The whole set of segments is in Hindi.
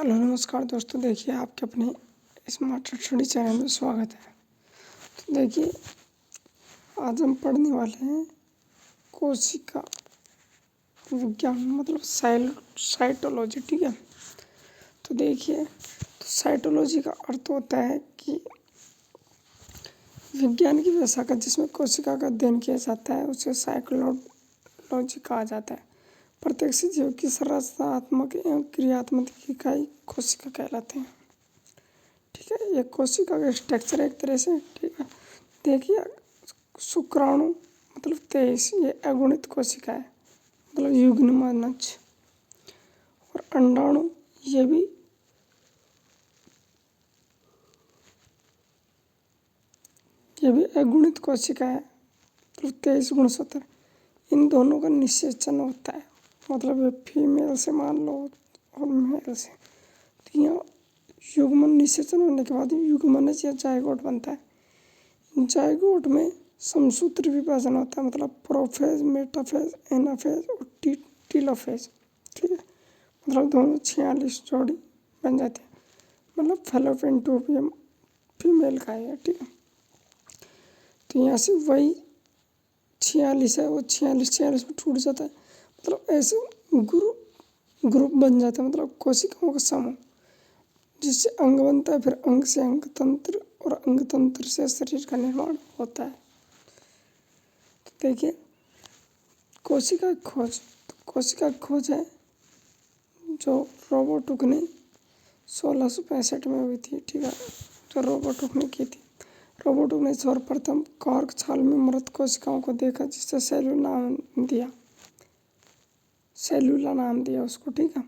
हेलो नमस्कार दोस्तों, देखिए आपके अपने स्मार्ट स्टडी चैनल में स्वागत है। तो देखिए आज हम पढ़ने वाले हैं कोशिका विज्ञान मतलब साइटोलॉजी। ठीक है, तो देखिए तो साइटोलॉजी का अर्थ होता है कि विज्ञान की वह शाखा जिसमें कोशिका का अध्ययन किया जाता है उसे साइकोलॉजी कहा जाता है। प्रत्येक जीव की संरचनात्मक एवं क्रियात्मक इकाई कोशिका कहलाते हैं। ठीक है, ये कोशिका का स्ट्रक्चर एक तरह से। ठीक है, देखिए शुक्राणु मतलब 23 ये अगुणित कोशिका है मतलब युग्म मंच। और अंडाणु ये भी अगुणित कोशिका है मतलब 23 गुणसूत्र। इन दोनों का निषेचन होता है मतलब ये फीमेल से मान लो और मेल से। तो यहाँ युग्मन निषेचन होने के बाद युग्मनज या जाइगोट बनता है। जाइगोट में समसूत्र विभाजन होता है मतलब प्रोफेज, मेटाफेज, एनाफेज और टीलोफेज। ठीक है, मतलब दोनों 46 जोड़ी बन जाते हैं मतलब फैलोपियन ट्यूब फीमेल का है। ठीक है, तो यहाँ से वही 46 है वो 46 में टूट जाता है मतलब ऐसे ग्रुप बन जाता है मतलब कोशिकाओं का समूह, जिससे अंग बनता है। फिर अंग से अंग तंत्र और अंग तंत्र से शरीर का निर्माण होता है। तो देखिए कोशिका की खोज है जो रॉबर्ट हुक ने 1665 में हुई थी। ठीक है, जो रॉबर्ट हुक ने की थी। रॉबर्ट हुक ने सर्वप्रथम कॉर्क छाल में मृत कोशिकाओं को देखा जिससे सेल्यूला नाम दिया उसको। ठीक है,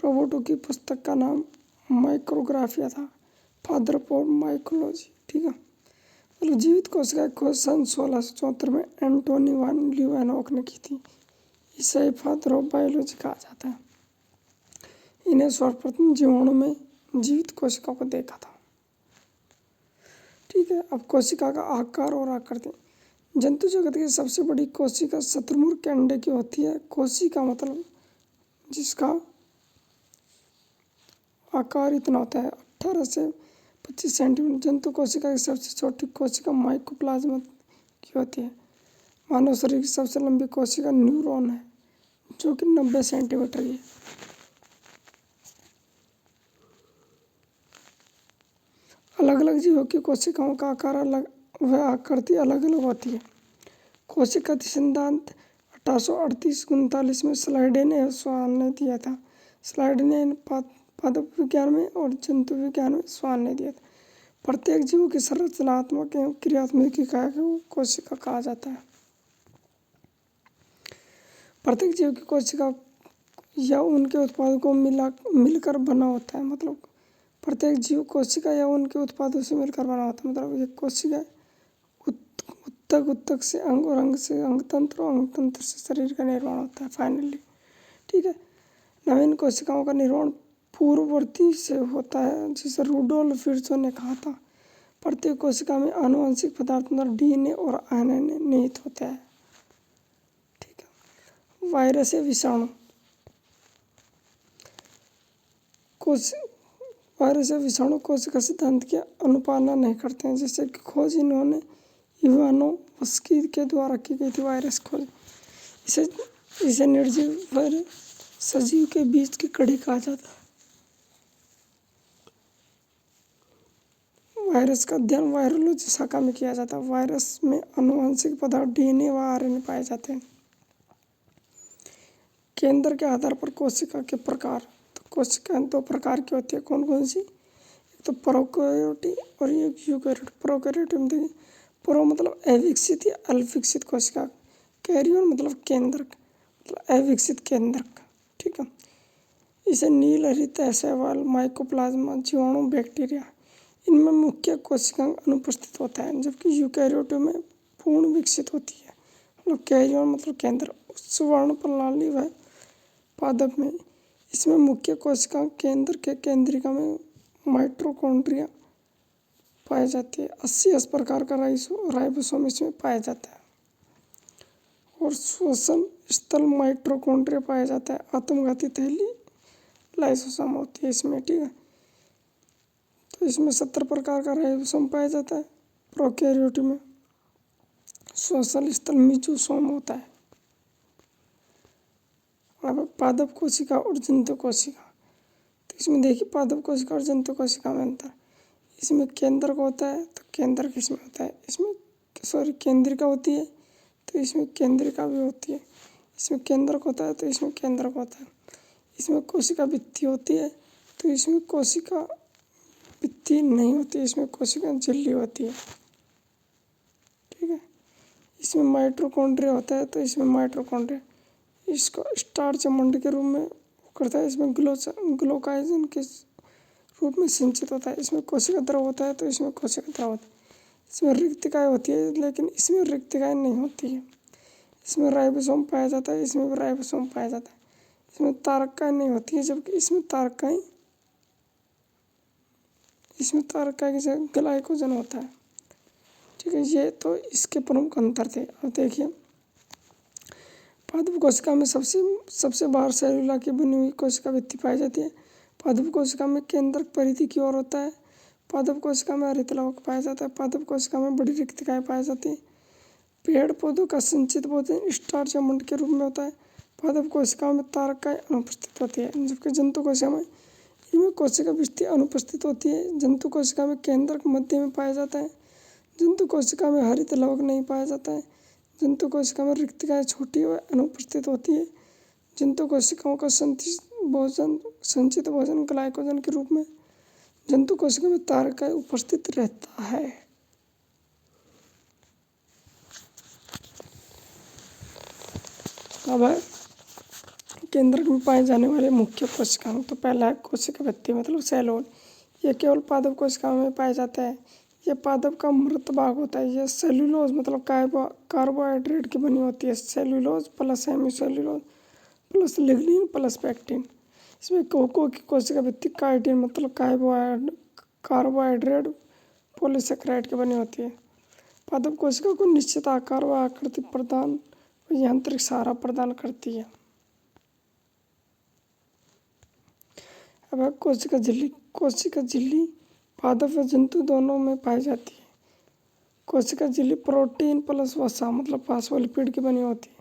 रॉबर्ट हुक की पुस्तक का नाम माइक्रोग्राफिया था, फादर ऑफ माइकोलॉजी। ठीक है, मतलब जीवित कोशिका की खोज सन 1674 में एंटोनी वान ल्यूवेनहॉक ने की थी। इसे फादर ऑफ बायोलॉजी कहा जाता है। इन्हें सर्वप्रथम जीवाणु में जीवित कोशिकाओं को देखा था। ठीक है, अब कोशिका का आकार और आकृति। जंतु जगत की सबसे बड़ी कोशिका शतुरमुर्ग के अंडे की होती है। कोशिका मतलब जिसका आकार इतना होता है 18 से 25 सेंटीमीटर। जंतु कोशिका की सबसे छोटी कोशिका माइकोप्लाज्मा की होती है। मानव शरीर की सबसे लंबी कोशिका न्यूरॉन है जो कि 90 सेंटीमीटर की है। अलग अलग जीवों की कोशिकाओं का आकार अलग व आकृति अलग अलग होती है। कोशिका सिद्धांत 1838-39 में स्लाइडेन एवं स्वान ने दिया था। स्लाइडेन ने पादप विज्ञान में और जंतु विज्ञान में स्वान ने दिया था। प्रत्येक जीव की संरचनात्मक एवं क्रियात्मक इकाई को कोशिका कहा जाता है। प्रत्येक जीव की कोशिका या उनके उत्पादों को मिलकर बना होता है मतलब प्रत्येक जीव कोशिका या उनके उत्पादों से मिलकर बना होता है। मतलब एक कोशिका उत्तक से अंग और अंग से अंग तंत्र और अंग तंत्र से शरीर का निर्माण होता है फाइनली। ठीक है, नवीन कोशिकाओं का निर्माण पूर्ववर्ती से होता है जिसे रुडोल्फ विर्चो ने कहा था। प्रत्येक कोशिका में आनुवंशिक पदार्थ मतलब डीएनए और आरएनए निहित होता है। ठीक है, वायरस या विषाणु। वायरस या विषाणु कोशिका सिद्धांत के अनुपालन नहीं करते हैं, जिससे कि खोज इन्होंने इवानोव्स्की के द्वारा की गई थी। वायरस खोज इसे निर्जीव व सजीव के बीच की कड़ी कहा जाता है। वायरस का अध्ययन वायरोलॉजी शाखा में किया जाता है। वायरस में आनुवंशिक पदार्थ डीएनए व आरएनए पाए जाते हैं। केंद्र के आधार पर कोशिका के प्रकार। तो कोशिका 2 प्रकार की होती है। कौन कौन सी? एक तो प्रोकैरियोटिक और एक यूकैरियोटिक। प्रोकैरियोटिक में देखिए प्रो मतलब अविकसित या अल्पविकसित कोशिका, कैरियोन मतलब केंद्रक मतलब अविकसित केंद्रक। ठीक है, इसे नील हरित शैवाल, माइकोप्लाज्मा, जीवाणु, बैक्टीरिया इनमें मुख्य कोशिकांग अनुपस्थित होता है, जबकि यूकैरियोटिक में पूर्ण विकसित होती है मतलब कैरियोन मतलब केंद्र। स्वर्ण प्रणाली व पादप में इसमें मुख्य कोशिकांग केंद्र के केंद्रिका में माइटोकॉन्ड्रिया पाई जाती है। 80 प्रकार का राइबोसोम इसमें पाया जाता है और श्वसन स्थल माइटोकॉन्ड्रिया पाया जाता है। आत्मघाती थैली लाइसोसोम होती है इसमें, ठीक है। तो इसमें 70 प्रकार का राइबोसोम पाया जाता है। प्रोकैरियोट में श्वसन स्थल मेसोसोम होता है। अब पादप कोशिका और जंतु कोशिका, तो इसमें देखिए पादप कोशिका और जंतु कोशिका में अंतर। इसमें केंद्रक होता है, तो केंद्रक इसमें होता है, इसमें केंद्रिका होती है, तो इसमें केंद्रिका भी होती है। इसमें केंद्रक होता है, तो इसमें केंद्रक होता है। इसमें कोशिका भित्ति होती है, तो इसमें कोशिका भित्ति नहीं होती, इसमें कोशिका झिल्ली होती है, ठीक है। इसमें माइटोकॉन्ड्रिया होता है, तो इसमें माइटोकॉन्ड्रिया इसको स्टार्च मंड के रूप में करता है। इसमें ग्लूकोजन के रूप में संचित होता है। इसमें कोशिका द्रव होता है, तो इसमें कोशिका द्रव होता है। इसमें रिक्तिकाएँ होती है, लेकिन इसमें रिक्तिकाएँ नहीं होती है। इसमें राइबोसोम पाया जाता है, इसमें भी राइबोसोम पाया जाता है। इसमें तारकाएँ नहीं होती है, जबकि इसमें तारकाएँ की जगह ग्लाइकोजन होता है, ठीक है। ये तो इसके प्रमुख अंतर थे। अब देखिए पादप कोशिका में सबसे बाहर सेलुला की बनी हुई कोशिका भित्ति पाई जाती है। पादप कोशिका में केंद्रक परिधि की ओर होता है। पादप कोशिका में हरित लवक पाया जाता है। पादप कोशिका में बड़ी रिक्तिकाएँ पाई जाती है। पेड़ पौधों का संचित भोजन स्टार्च या मंड के रूप में होता है। पादप कोशिकाओं में तारकाएँ अनुपस्थित होती है, जबकि जंतु कोशिका में इनमें कोशिका भित्ति अनुपस्थित होती है। जंतु कोशिका में केंद्रक मध्य में पाया जाता है। जंतु कोशिका में हरित लवक नहीं पाया जाता है। जंतु कोशिका में रिक्तिकाएँ छोटी व अनुपस्थित होती है। जंतु कोशिकाओं का संचित भोजन ग्लाइकोजन के रूप में जंतु कोशिका में तारकाएँ उपस्थित रहता है। अब है केंद्रक में पाए जाने वाले मुख्य कोशिकांग। तो पहला है कोशिका भित्ति मतलब सेलोन। यह केवल पादप कोशिकाओं में पाया जाता है। यह पादप का मृत भाग होता है। यह सेल्यूलोज मतलब कार्बोहाइड्रेट की बनी होती है। Cellulose plus hemicellulose plus lignin plus pectin. इसमें कोको की कोशिका भित्ति काइटिन मतलब कार्बोहाइड्रेट पॉलीसेकेराइड की बनी होती है। पादप कोशिका को निश्चित आकार व आकृति प्रदान व यांत्रिक सहारा प्रदान करती है। अब कोशिका झिल्ली। कोशिका झिल्ली पादप व जंतु दोनों में पाई जाती है। कोशिका झिल्ली प्रोटीन प्लस वसा मतलब फास्फोलिपिड की बनी होती है।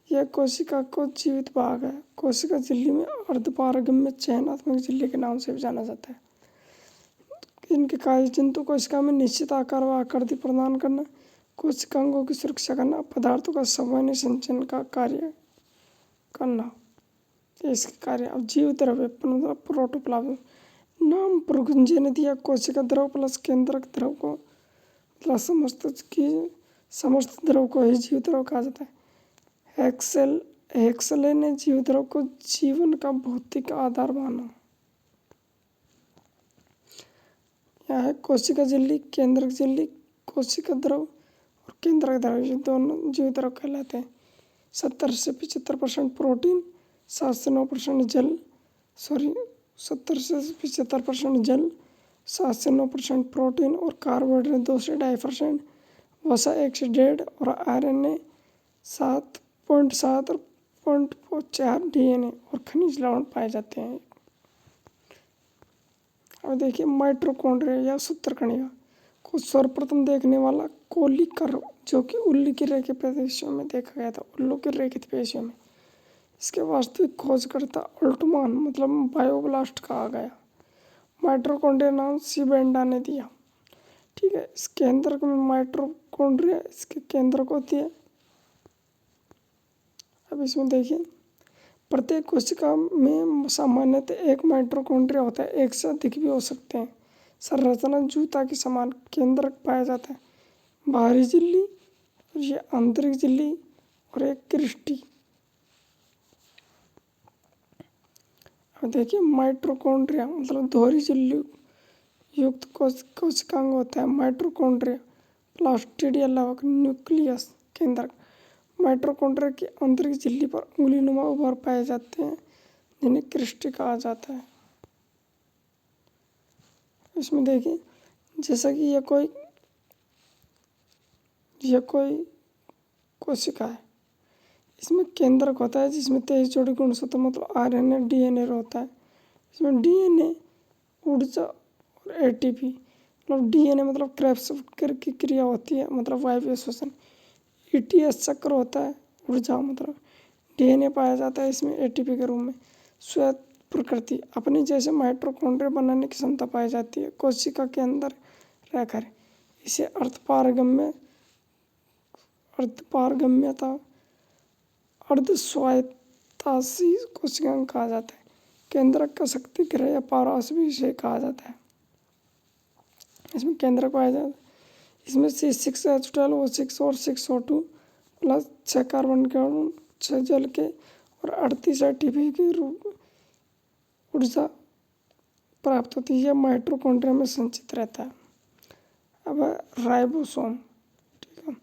यह कोशिका को जीवित भाग है। कोशिका झिल्ली में अर्धपारगम्य चयनात्मक झिल्ली के नाम से भी जाना जाता है। इनके कार्य जंतु कोशिका में निश्चित आकार व आकृति प्रदान करना, कोशिकांगों की सुरक्षा करना, पदार्थों का समय निषेचन का कार्य करना, इसके कार्य। अब जीव द्रव्य मतलब प्रोटोप्लाज्म। नाम पुरुगुंजे ने दिया कोशिका द्रव प्लस केंद्रक द्रव को मतलब समस्त द्रव को ही जीव द्रव कहा जाता है। हेक्सले ने जीव द्रव को जीवन का भौतिक आधार माना। यहाँ है कोशिका झिल्ली, केंद्रक झिल्ली, कोशिका द्रव और केंद्रक द्रव, ये दोनों जीव द्रव कहलाते हैं। 70 से 75% प्रोटीन, 7 से 9% जल 70 से 75% जल, 7 से 9% प्रोटीन और कार्बोहाइड्रेट 2 से 2.5%, वसा 1 से 1.5 और RNA 7.7 और 0.4 DNA और खनिज लवण पाए जाते हैं। अब देखिए माइटोकॉन्ड्रिया या सूत्रकणिका को सर्वप्रथम देखने वाला कोलिकर, जो कि उल्ली की रेखित पेशियों में देखा गया था। उल्लू की रेखित पेशियों में इसके वास्तविक खोजकर्ता अल्टमान मतलब बायोब्लास्ट कहा गया। माइटोकॉन्ड्रिया नाम सीबेंडा ने दिया, ठीक है। इस केंद्रक में माइटोकॉन्ड्रिया इसके केंद्रक होती है। अब इसमें देखिए प्रत्येक कोशिका में सामान्यतः एक माइटोकॉन्ड्रिया होता है, एक से अधिक भी हो सकते हैं। संरचना जूता के समान केंद्रक पाया जाता है, बाहरी झिल्ली और ये आंतरिक झिल्ली और एक क्रिस्टी। अब देखिए माइटोकॉन्ड्रिया मतलब दोहरी झिल्ली युक्त कोशिकांग होता है। माइटोकॉन्ड्रिया प्लास्टिडिया लवक न्यूक्लियस केंद्रक। माइटोकॉन्ड्रिया की आंतरिक झिल्ली पर उंगलीनुमा उभार पाए जाते हैं, जिन्हें क्रिस्टी कहा जाता है। इसमें देखिए जैसा कि यह कोई कोशिका है। इसमें केंद्रक होता है जिसमें 23 जोड़ी गुणसूत्र मतलब RNA DNA होता है। इसमें डीएनए, ऊर्जा और एटीपी, मतलब डीएनए मतलब क्रेब्स की क्रिया होती है, मतलब वायवीय श्वसन। ईटीएस चक्र होता है, ऊर्जा मतलब डीएनए पाया जाता है इसमें एटीपी के रूप में। श्वेत प्रकृति, अपनी जैसे माइटोकॉन्ड्रिया बनाने की क्षमता पाई जाती है कोशिका के अंदर रहकर। इसे अर्धपारगम्यता, अर्धस्वायत्तासी कोशिकाएं कहा जाता है। केंद्रक का शक्ति ग्रह या पारस भी इसे कहा जाता है। इसमें केंद्रक पाया जाता है, इसमें C6H12O6 और 6O2 प्लस 6 कार्बन के अणु, 6 जल के और 38 एटीपी के रूप ऊर्जा प्राप्त होती है। यह माइटोकॉन्ड्रिया में संचित रहता है। अब राइबोसोम, ठीक है।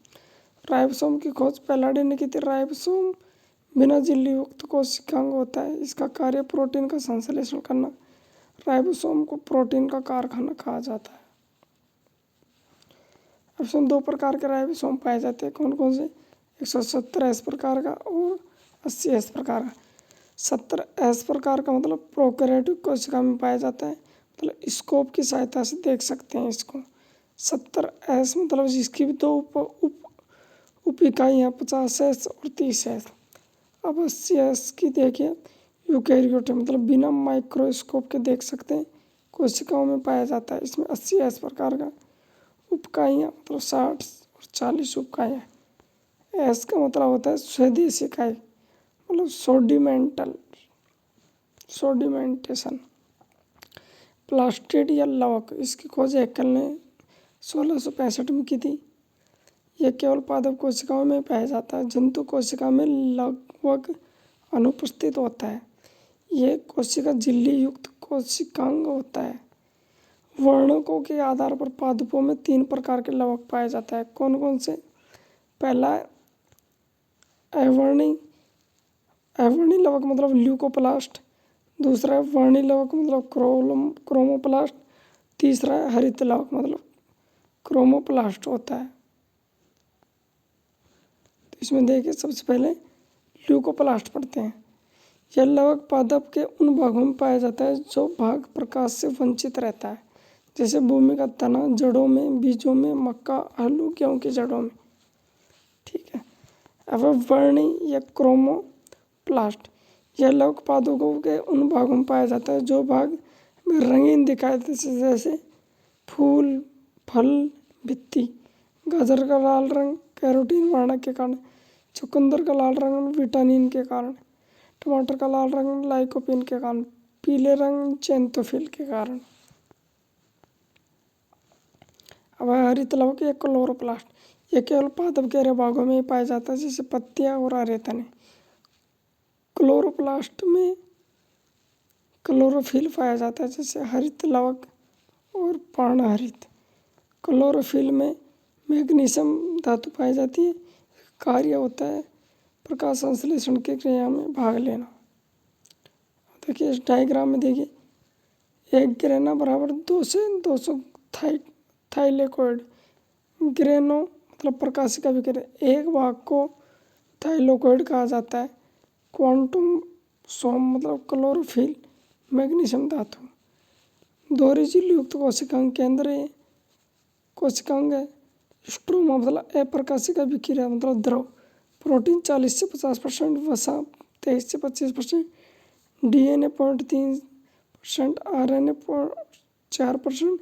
राइबोसोम की खोज पैलाडी ने की थी। राइबोसोम बिना झिल्ली युक्त कोशिकांग होता है। इसका कार्य प्रोटीन का संश्लेषण करना। राइबोसोम को प्रोटीन का कारखाना कहा जाता है। अब 2 प्रकार के राइबोसोम पाए जाते हैं। कौन कौन से? 170S प्रकार का और 80S प्रकार का। 70S प्रकार का मतलब प्रोकैरियोटिक कोशिका में पाया जाता है, मतलब स्कोप की सहायता से देख सकते हैं इसको। 70S मतलब जिसकी भी 2 उप इकाइयाँ 50S और 30S। अब 80S की देखिए, यूकैरियोट मतलब बिना माइक्रोस्कोप के देख सकते हैं कोशिकाओं में पाया जाता है। इसमें 80S प्रकार का उपइकाइयाँ मतलब 60 और 40 उपइकाइयाँ। एस का मतलब होता है स्वदेशी इकाई, मतलब सोडिमेंटेशन। प्लास्टिड या लवक, इसकी खोज हैकेल ने 1665 में की थी। यह केवल पादप कोशिकाओं में पाया जाता है, जंतु कोशिका में लगभग अनुपस्थित होता है। यह कोशिका झिल्ली युक्त कोशिकांग होता है। वर्णकों के आधार पर पादपों में 3 प्रकार के लवक पाया जाता है। कौन कौन से? पहला अवर्णी लवक मतलब ल्यूकोप्लास्ट। दूसरा है वर्णी लवक मतलब क्रोमोप्लास्ट। तीसरा है हरित लवक मतलब क्रोमोप्लास्ट होता है। तो इसमें देखिए सबसे पहले ल्यूकोप्लास्ट पढ़ते हैं। यह लवक पादप के उन भागों में पाया जाता है जो भाग प्रकाश से वंचित रहता है, जैसे भूमि का तना, जड़ों में, बीजों में, मक्का, आलू, गेहूं की जड़ों में। ठीक है। अब वर्णी या क्रोमोप्लास्ट, यह लवक पादपों के उन भागों में पाया जाता है जो भाग में रंगीन दिखाई देते, जैसे फूल, फल, भित्ति। गाजर का लाल रंग कैरोटीन वर्णक के कारण, चुकंदर का लाल रंग विटामिन के कारण, टमाटर का लाल रंग लाइकोपीन के कारण, पीले रंग ज़ैंथोफिल के कारण। अब हरित लवक या क्लोरोप्लास्ट, यह केवल पादप के हरे भागों में ही पाया जाता है, जैसे पत्तियां और हरे तने। क्लोरोप्लास्ट में क्लोरोफिल पाया जाता है, जैसे हरित लवक और पर्णहरित। क्लोरोफिल में मैग्नीशियम धातु पाई जाती है। कार्य होता है प्रकाश संश्लेषण की क्रिया में भाग लेना। देखिए इस डायग्राम में देखिए, 1 ग्रेना बराबर 2 से 200 थाइलेकोइड। ग्रेनो मतलब प्रकाशिका विकिरण, एक भाग को थाइलेकोइड कहा जाता है। क्वांटम सोम मतलब क्लोरोफिल, मैग्नीशियम धातु। दोहरी झिल्ली युक्त कोशिकांग केंद्रीय कोशिकांग है। स्ट्रोमा मतलब अप्रकाशिका विकिरण मतलब द्रव। प्रोटीन 40 से 50%, वसा 23 से 25%, डीएनए 0.3%, आरएनए 4%,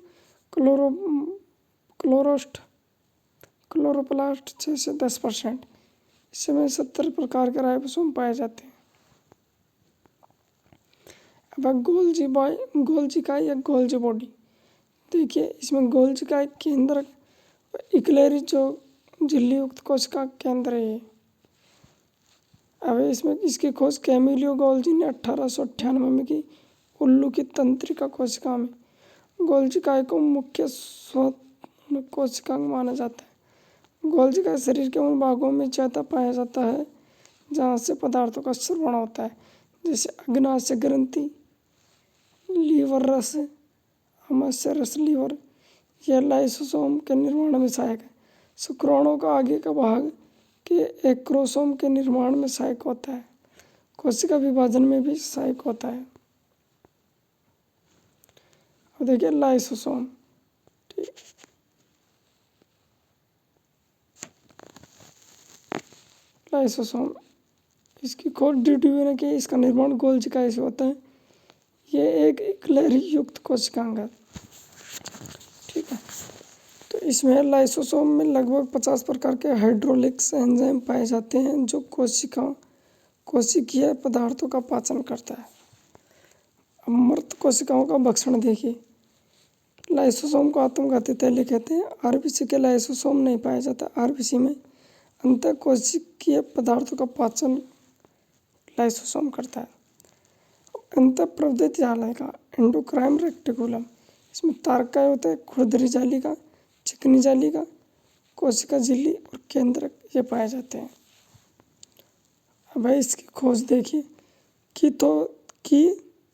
क्लोरोप्लास्ट 6 से 10%। इसमें 70 प्रकार के राइबोसोम पाए जाते हैं। अब गोल्जी इकाई या गोल्जी बॉडी, देखिए इसमें गोल्जी इकाई केंद्र इक्लेरी जो झिल्ली युक्त कोशिका केंद्र है। अब इसमें इसकी खोज कैमिलियो गोल्जी ने 1898 में की, उल्लू की तंत्रिका कोशिका में। गोल्जी इकाई को मुख्य स्रोत कोशिकांग माना जाता है। गोल्जी इकाई शरीर के उन भागों में ज़्यादा पाया जाता है जहाँ से पदार्थों का श्रवण होता है, जैसे अग्नाशय ग्रंथि, लीवर रस, आमाशय रस, लीवर। यह लाइसोसोम के निर्माण में सहायक है। शुक्राणु का आगे का भाग के एक्रोसोम के निर्माण में सहायक होता है। कोशिका विभाजन में भी सहायक होता है। अब देखिए लाइसोसोम, ठीक, लाइसोसोम इसकी खोज ड्यूटीबिन की इसका निर्माण गोल्जिका से होता है। ये एक इकलहरी युक्त कोशिकांग है, ठीक है। तो इसमें लाइसोसोम में लगभग 50 प्रकार के हाइड्रोलिक्स एंजाइम पाए जाते हैं जो कोशिकीय पदार्थों का पाचन करता है। अब मृत कोशिकाओं का भक्षण देखिए। लाइसोसोम को आत्मघाती तैलीय कहते हैं। आरबीसी के लाइसोसोम नहीं पाया जाता। आरबीसी में अंतःकोशिकीय पदार्थों का पाचन लाइसोसोम करता है। अंतःप्रवृत्त जालिका एंडोक्राइन रेक्टिकुलम, इसमें तारकाएं होते हैं, खुरदरी जालिका, चिकनी जालिका, कोशिका झिल्ली और केंद्रक ये पाए जाते हैं। अब भाई इसकी खोज देखिए। की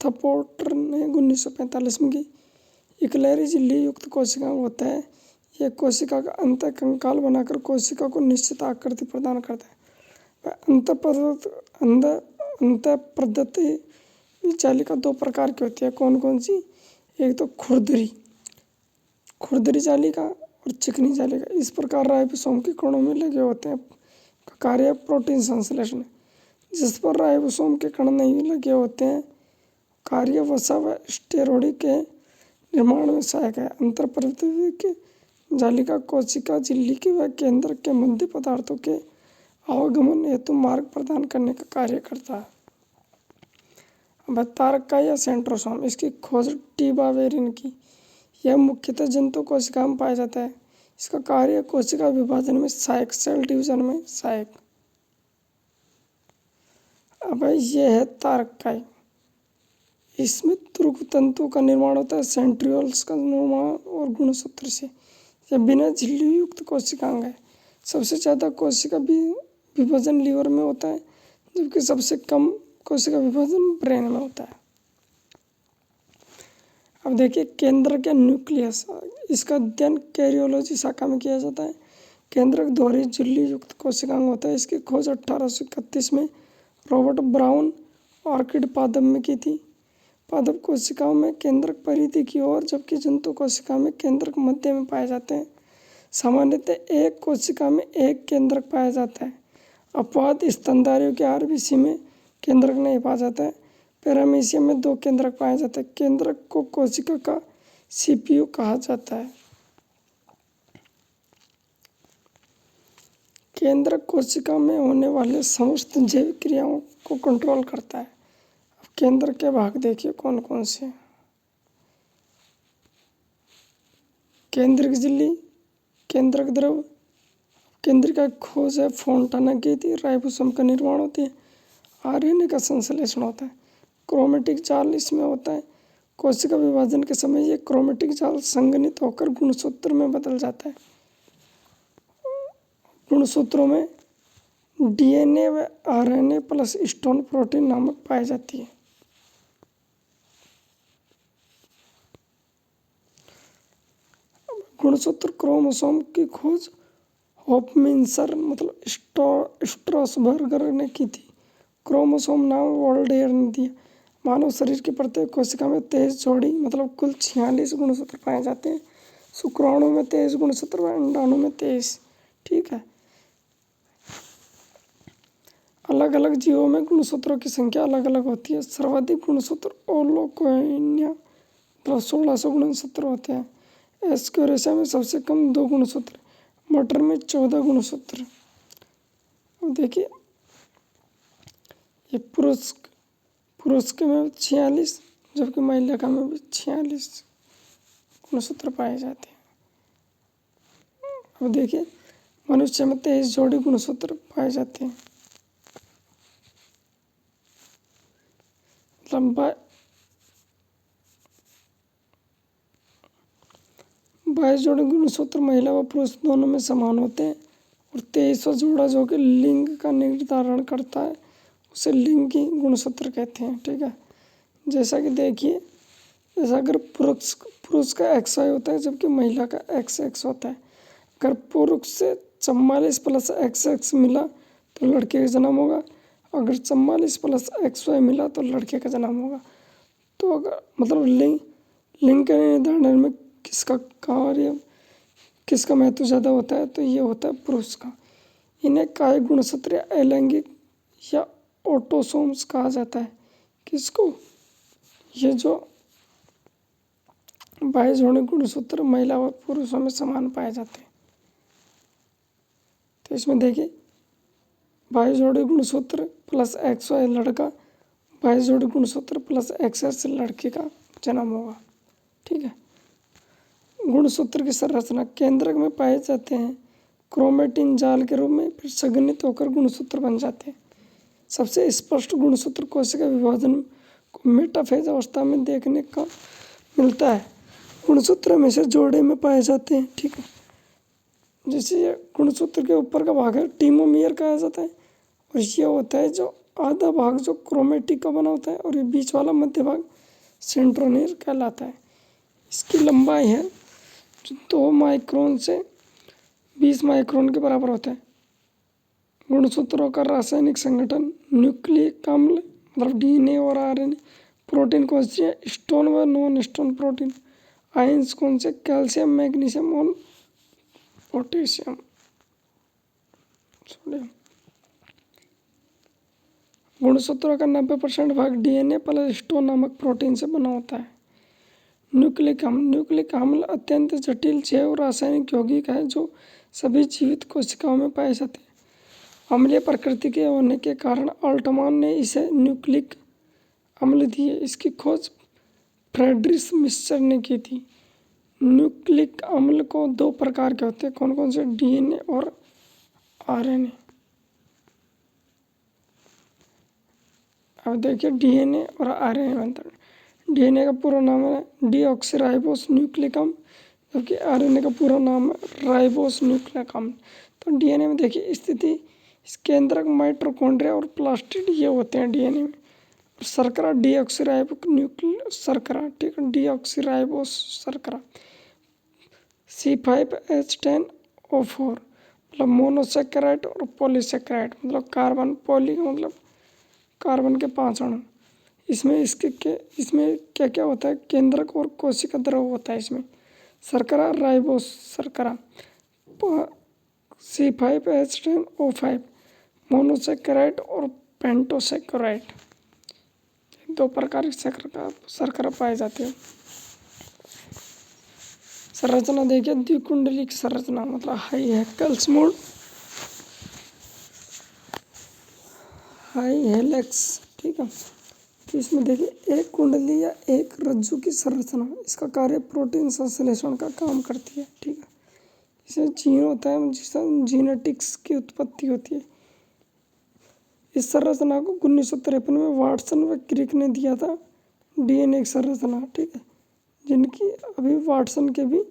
थपोटर ने 1945 में की। इकलहरी झिल्ली युक्त कोशिका होता है। यह कोशिका का अंत कंकाल बनाकर कोशिका को निश्चित आकृति प्रदान करता है। अंतःप्रवृत्त जालिका 2 प्रकार की होती है। कौन कौन सी? एक तो खुरदरी जालिका और चिकनी जालिका। इस प्रकार राइबोसोम के कणों में लगे होते हैं। कार्य प्रोटीन संश्लेषण, जिस पर राइबोसोम के कण नहीं लगे होते हैं, कार्य वसा व स्टेरॉइड के निर्माण में सहायक है। अंतःप्रवृत्त के जालिका कोशिका झिल्ली के व केंद्रक के मध्य पदार्थों के आवागमन हेतु मार्ग प्रदान करने का कार्य करता है। अब तारका या सेंट्रोसोम, इसकी खोज टी बावेरिन की। यह मुख्यतः जंतु कोशिका में पाया जाता है। इसका कार्य कोशिका विभाजन में सहायक, सेल डिवीजन में सहायक। अब यह है तारकाई। इसमें ध्रुव तंतु का निर्माण होता है, सेंट्रियोल्स का निर्माण और गुणसूत्र से। यह बिना झिल्ली युक्त कोशिकांग है। सबसे ज़्यादा कोशिका विभाजन लीवर में होता है, जबकि सबसे कम कोशिका विभाजन ब्रेन में होता है। अब देखिए केंद्रक या न्यूक्लियस, इसका अध्ययन कैरियोलॉजी शाखा में किया जाता है। केंद्रक दोहरी झिल्ली युक्त कोशिकांग होता है। इसकी खोज 1831 में रॉबर्ट ब्राउन ऑर्किड पादप में की थी। पादप कोशिकाओं में केंद्रक परिधि की ओर, जबकि जंतु कोशिका में केंद्रक मध्य में पाए जाते हैं। सामान्यतः एक कोशिका में एक केंद्रक पाया जाता है। अपवाद स्तनधारियों के आरबीसी में केंद्रक नहीं पाया जाता है। पैरामीशियम में 2 केंद्रक पाए जाते हैं। केंद्रक को कोशिका का सीपीयू कहा जाता है। केंद्रक कोशिका में होने वाले समस्त जैविक क्रियाओं को कंट्रोल करता है। अब केंद्रक के भाग देखिए कौन कौन से। केंद्रक झिल्ली, केंद्रक द्रव, केंद्रिका खोज है फोंटाना की थी। राइबोसोम का निर्माण होती है। आरएनए का संश्लेषण होता है। क्रोमेटिक जाल इसमें होता है। कोशिका विभाजन के समय ये क्रोमेटिक जाल संघनित होकर गुणसूत्र में बदल जाता है। गुणसूत्रों में डीएनए व आरएनए प्लस स्टोन प्रोटीन नामक पाई जाती है। गुणसूत्र क्रोमोसोम की खोज होफमिन्सर मतलब स्ट्रॉसबर्गर ने की थी। क्रोमोसोम नाम वोल्डेयर ने दिया। मानव शरीर की प्रत्येक कोशिका में 23 जोड़ी मतलब कुल 46 गुणसूत्र पाए जाते हैं। शुक्राणु में 23 गुणसूत्र व अंडाणु में 23, ठीक है। अलग अलग जीवों में गुणसूत्रों की संख्या अलग अलग होती है। सर्वाधिक गुणसूत्र ओलोकोइनिया मतलब 1600 गुणसूत्र होते हैं। एस्क्यूरेशिया में सबसे कम 2 गुणसूत्र, मटर में 14 गुणसूत्र। अब देखिए ये पुरुष के में 46, जबकि महिला का में भी 46 गुणसूत्र पाए जाते हैं। अब देखिए मनुष्य में 23 जोड़ी गुणसूत्र पाए जाते हैं। मतलब 22 जोड़ी गुणसूत्र महिला व पुरुष दोनों में समान होते हैं और 23वां जोड़ा जो कि लिंग का निर्धारण करता है उसे लिंगी गुणसूत्र कहते हैं, ठीक है। जैसा कि देखिए, जैसा अगर पुरुष का XY होता है जबकि महिला का XX होता है। अगर पुरुष से 44 प्लस XX मिला तो लड़के का जन्म होगा। अगर 44 प्लस XY मिला तो लड़के का जन्म होगा। तो अगर मतलब लिंग के निर्धारण में किसका महत्व ज़्यादा होता है, तो ये होता है पुरुष का। इन्हें कायिक गुणसूत्र या अलैंगिक या ऑटोसोम्स कहा जाता है। किसको? ये जो बाह्य गुणसूत्र महिला और पुरुषों में समान पाए जाते हैं। तो इसमें देखिए बाह्य गुणसूत्र प्लस XY लड़का, बाह्य गुणसूत्र प्लस XX लड़की का जन्म होगा। ठीक है। गुणसूत्र की संरचना केंद्रक में पाए जाते हैं क्रोमेटिन जाल के रूप में, फिर संघनित होकर गुणसूत्र बन जाते हैं। सबसे स्पष्ट गुणसूत्र कोशिका विभाजन को मेटाफेज अवस्था में देखने का मिलता है। गुणसूत्र हमेशा जोड़े में पाए जाते हैं। ठीक है। जैसे ये गुणसूत्र के ऊपर का भाग है टीलोमियर कहा जाता है, और ये होता है जो आधा भाग जो क्रोमेटिक का बना होता है, और ये बीच वाला मध्य भाग सेंट्रोमियर कहलाता है। इसकी लंबाई है जो 2 माइक्रोन से 20 माइक्रोन के बराबर होता है। गुणसूत्रों का रासायनिक संगठन न्यूक्लिक अम्ल मतलब DNA और RNA, प्रोटीन कौन सी है, स्टोन व नॉन स्टोन प्रोटीन, आयंस कौन से, कैल्शियम, मैग्नीशियम और पोटेशियम, सोडियम। गुणसूत्रों का 90% भाग DNA प्लस स्टोन नामक प्रोटीन से बना होता है। न्यूक्लिक अम्ल अत्यंत जटिल जैव रासायनिक यौगिक है जो सभी जीवित कोशिकाओं में पाए जाते हैं। अम्लीय प्रकृति के होने के कारण ऑल्टमान ने इसे न्यूक्लिक अम्ल दिए। इसकी खोज फ्रेडरिक मिक्सचर ने की थी। न्यूक्लिक अम्ल को 2 प्रकार के होते हैं, कौन कौन से, DNA और RNA। अब देखिए DNA और RNA में अंतर। DNA का पूरा नाम है डीऑक्सीराइबोस न्यूक्लिक अम्ल, जबकि RNA का पूरा नाम है राइबोस न्यूक्लिक अम्ल। तो DNA में देखिए स्थिति केंद्रक, माइटोकॉन्ड्रिया और प्लास्टिड ये होते हैं DNA में। शर्करा डीऑक्सीराइबो न्यूक्लिक शर्करा, ठीक है, डीऑक्सीराइबोस शर्करा। C5H10O4 मतलब मोनोसेकेराइड और पॉलीसेकेराइड मतलब कार्बन, पॉली मतलब कार्बन के 5 अणु। इसमें क्या क्या होता है, केंद्रक और कोशिका द्रव होता है इसमें। शर्करा राइबोस शर्करा, C5H10O5 मोनोसेकेराइड और पेंटोसेकेराइड, 2 प्रकार की शर्करा पाए जाते हैं। संरचना देखिए द्विकुंडलिक संरचना मतलब high helix mode, high helix. ठीक है। तो इसमें देखिए एक कुंडली या एक रज्जु की संरचना, इसका कार्य प्रोटीन संश्लेषण का काम करती है। ठीक है। इसे जीन होता है जिससे जीनेटिक्स की उत्पत्ति होती है। इस संरचना को 1953 में वाटसन व क्रिक ने दिया था DNA की संरचना। ठीक है। जिनकी अभी वाटसन के भी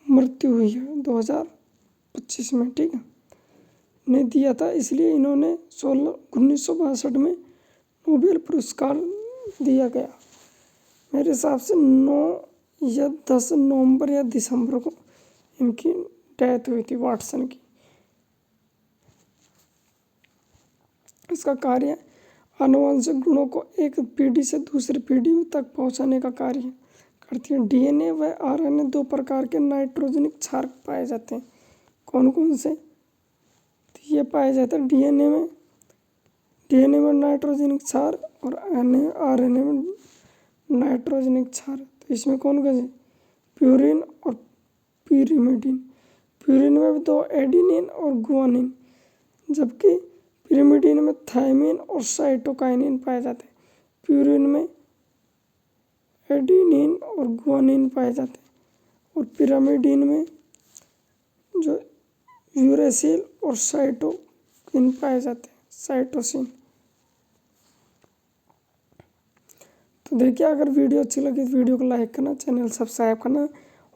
मृत्यु हुई है 2025 में। ठीक है। ने दिया था, इसलिए इन्होंने 1962 में नोबेल पुरस्कार दिया गया। मेरे हिसाब से 9 या 10 नवंबर या दिसंबर को इनकी डेथ हुई थी वाटसन की। इसका कार्य आनुवंशिक गुणों को एक पीढ़ी से दूसरी पीढ़ी तक पहुंचाने का कार्य करती है। DNA व RNA 2 प्रकार के नाइट्रोजनिक क्षार पाए जाते हैं। कौन कौन से, तो ये पाए जाते हैं DNA में नाइट्रोजनिक क्षार और RNA में नाइट्रोजनिक क्षार। तो इसमें कौन कौन से, प्यूरिन और pyrimidine। प्यूरिन में 2 एडिनिन और गुआनिन, जबकि pyrimidine में थायमिन और साइटोकाइनिन पाए जाते हैं। प्यूरिन में एडिनिन और गुआनिन पाए जाते हैं, और pyrimidine में जो यूरेसिल और साइटोकिन पाए जाते हैं, साइटोसिन। तो देखिए अगर वीडियो अच्छी लगी तो वीडियो को लाइक करना, चैनल सब्सक्राइब करना,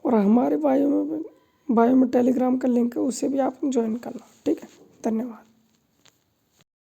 और हमारे बायो में टेलीग्राम का लिंक है उसे भी आप ज्वाइन करना। ठीक है। धन्यवाद।